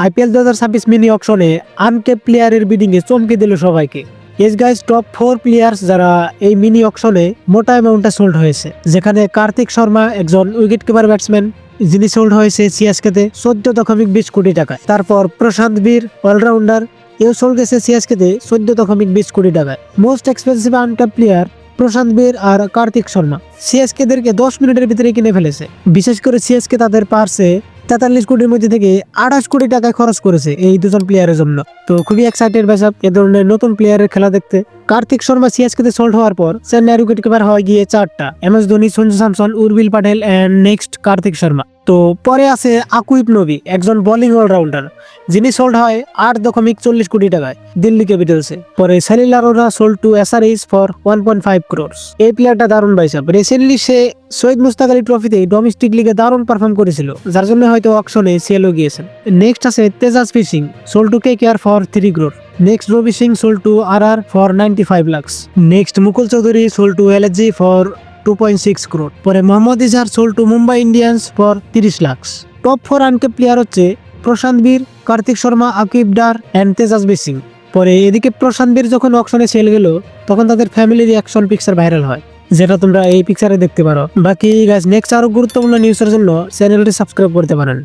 IPL 2026 mini অকশনে আনকেপ প্লেয়ারের bidding এ চমকে দিল সবাইকে। ইয়েস গাইস, টপ 4 প্লেয়ার্স যারা এই মিনি অকশনে মোটা অ্যামাউন্টে সোল্ড হয়েছে, যেখানে কার্তিক শর্মা একজন উইকেট কিপার ব্যাটসম্যান, যিনি সোল্ড হয়েছে সিএসকেতে 14.20 কোটি টাকায়। তারপর প্রশান্ত বীর অলরাউন্ডার, এও সোল্ড গেছে সিএসকেতে 14.20 কোটি টাকায়। মোস্ট এক্সপেন্সিভ আনকেপ প্লেয়ার প্রশান্ত বীর আর কার্তিক শর্মা সিএসকেদেরকে 10 মিনিটের ভিতরে কিনে ফেলেছে। বিশেষ করে সিএসকে তাদের পার্সে 43 কোটির মধ্যে থেকে 28 কোটি টাকা খরচ করেছে এই দুজন প্লেয়ারের জন্য। তো খুবই এক্সাইটেড ভাই সাহেব এ ধরনের নতুন প্লেয়ারের খেলা দেখতে। কার্তিক শর্মা সিএসকেতে সোল্ড হওয়ার পর চেন্নাই উইকেট কিপার হয় গিয়ে 4টা, এমএস ধোনি, সঞ্জু স্যামসন, উর্বিল পাটেল এন্ড নেক্সট কার্তিক শর্মা। তো পরে আছে আকুইব নবী, একজন বোলিং অলরাউন্ডার, যিনি সোল্ড হয় 8.40 কোটি টাকায় দিল্লি ক্যাপিটালসে। পরে Salil Arora sold to SRH for 1.5 crores। এই প্লেয়ারটা দারুণ ভাই সাহেব। রিসেন্টলি সে সৈয়দ মুস্তাক আলী ট্রফিতে ডোমেস্টিক লিগে দারুণ পারফর্ম করেছিল, যার জন্য হয়তো অকশনে সেলও গিয়েছেন। নেক্সট আছে Tejas Singh sold to KKR for 3 crore। Next Ravi Singh sold to RR for 95 lakhs। Next Mukul Choudhary sold to LSG for 2.6 crore। পরে Mohammad Izhar sold to Mumbai Indians for 30 lakhs। Top 4 uncapped player হচ্ছে প্রশান্ত বীর, কার্তিক শর্মা, আকিব ডার এন্ড তেজাজ সিং। পরে এদিকে প্রশান্ত বীর যখন অকশনে সেল গেল, তখন তাদের ফ্যামিলির অ্যাকশন পিকচার ভাইরাল হয়, যেটা তোমরা এই পিকচারে দেখতে পারো। বাকি গাইস, নেক্সট আরো গুরুত্বপূর্ণ নিউজের জন্য চ্যানেলটি সাবস্ক্রাইব করতে পারেন।